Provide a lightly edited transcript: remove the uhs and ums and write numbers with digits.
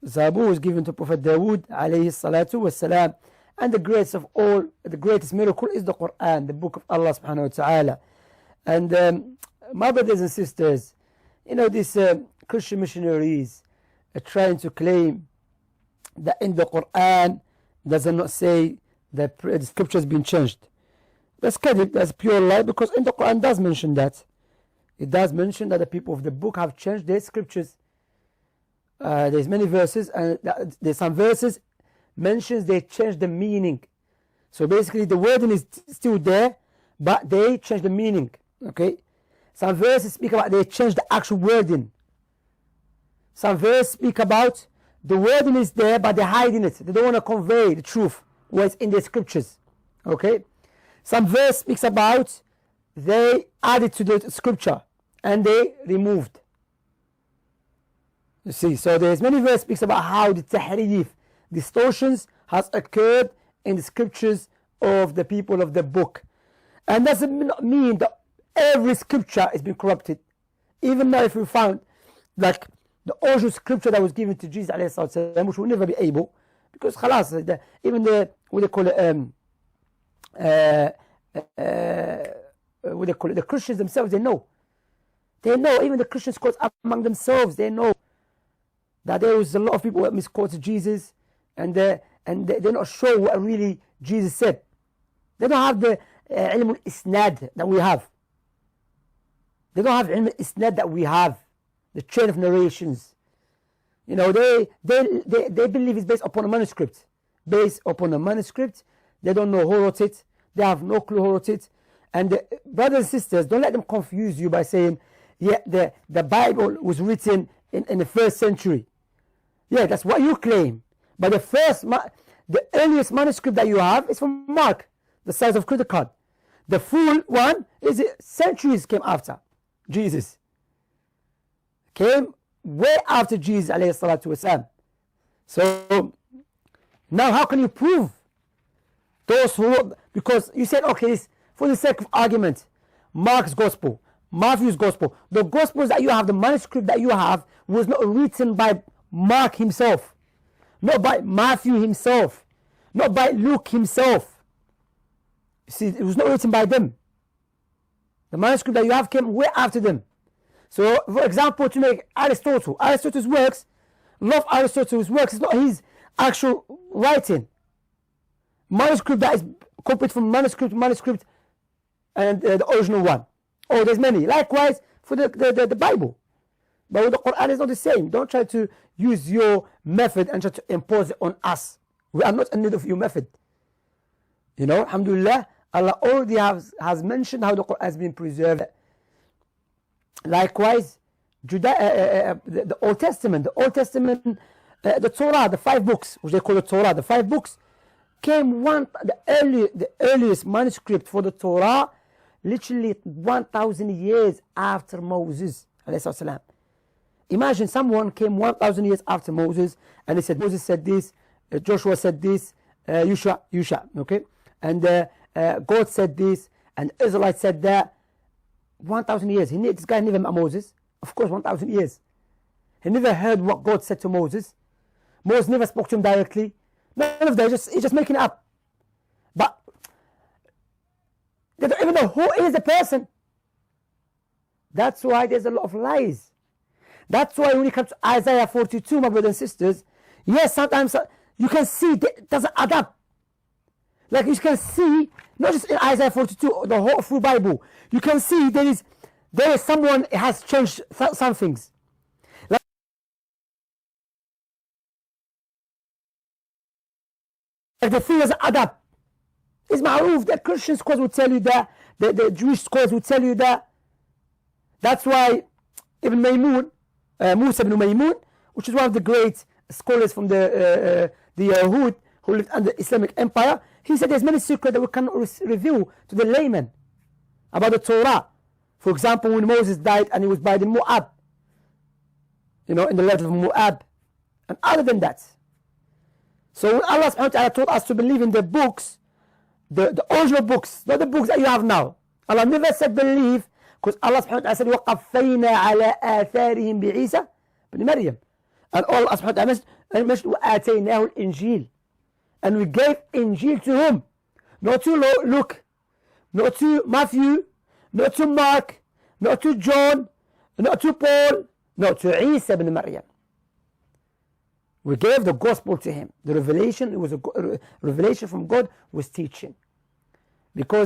Zabur was given to Prophet Dawood alayhi salatu wassalam. And the greatest of all, the greatest miracle is the Qur'an, the book of Allah subhanahu wa ta'ala. And my brothers and sisters, you know, these Christian missionaries are trying to claim that in the Qur'an does not say that the scripture has been changed. That's kadhib, that's pure lie, because in the Qur'an does mention that. It does mention that the people of the book have changed their scriptures. There's many verses, and there's some verses mentions they changed the meaning. So basically the wording is still there, but they changed the meaning. Okay, some verses speak about they changed the actual wording. Some verses speak about the wording is there, but they're hiding it. They don't want to convey the truth what's in the scriptures. Okay, some verse speaks about they added to the scripture and they removed. You see, so there's many verses speaks about how the tahrif, distortions, has occurred in the scriptures of the people of the book. And doesn't mean that every scripture has been corrupted. Even now, if we found like the original scripture that was given to Jesus ﷺ, which will never be able, because khalas, even the what they call it, the Christians themselves, they know, even the Christian scholars among themselves, they know that there was a lot of people that misquoted Jesus, and they're not sure what really Jesus said. They don't have the ilm al-isnad that we have. They don't have ilm al-isnad that we have, the chain of narrations. You know, they believe it's based upon a manuscript. Based upon a manuscript, they don't know who wrote it. They have no clue who wrote it. And brothers and sisters, don't let them confuse you by saying, yeah, the Bible was written in the 1st century. Yeah, that's what you claim. But the earliest manuscript that you have is from Mark, the size of credit card. The full one is centuries came after Jesus. Came way after Jesus alayhi salatu wasalam. So now how can you prove those who, because you said, okay, for the sake of argument, Mark's gospel, Matthew's gospel, the gospels that you have, the manuscript that you have was not written by Mark himself, not by Matthew himself, not by Luke himself. You see, it was not written by them. The manuscript that you have came way after them. So, for example, to make Aristotle's works, a lot of Aristotle's works is not his actual writing. Manuscript that is copied from manuscript to manuscript, and the original one. Oh, there's many. Likewise for the Bible. But with the Quran is not the same. Don't try to use your method and try to impose it on us. We are not in need of your method. You know, alhamdulillah, Allah already has mentioned how the Quran has been preserved. Likewise, the Old Testament, the Torah, the 5 books, which they call the Torah, the 5 books, came the earliest manuscript for the Torah, literally 1,000 years after Moses alayhi salam. Imagine someone came 1,000 years after Moses, and they said Moses said this, Joshua said this, Yusha, okay, and God said this, and Israelites said that. 1,000 years. This guy never met Moses. Of course, 1,000 years. He never heard what God said to Moses. Moses never spoke to him directly. None of that. He's just making it up. But they don't even know who is the person. That's why there's a lot of lies. That's why when it comes to Isaiah 42, my brothers and sisters, yes, sometimes you can see it doesn't add up. Like you can see, not just in Isaiah 42, the whole full Bible, you can see there is someone has changed some things. Like the thing doesn't add up. It's ma'ruf. The Christian scholars will tell you that. The Jewish scholars will tell you that. That's why Ibn Maymun, Musa ibn Maymun, which is one of the great scholars from the Yahud who lived under the Islamic Empire, he said there's many secrets that we cannot reveal to the layman about the Torah. For example, when Moses died and he was buried in Moab, you know, in the land of Moab, and other than that. So when Allah subhanahu wa ta'ala told us to believe in the books, the original books, not the books that you have now. Allah never said believe, because Allah subhanahu wa ta'ala said وَقَفَّيْنَا عَلَىٰ آثَارِهِمْ بِعِيسَى بن Maryam. And Allah subhanahu wa ta'ala mentioned وَآتَيْنَاهُ الْإِنْجِيلِ, and we gave Injil to whom? Not to Luke, not to Matthew, not to Mark, not to John, not to Paul, not to Isa ibn Maryam. We gave the gospel to him. The revelation, it was a revelation from God, was teaching. Because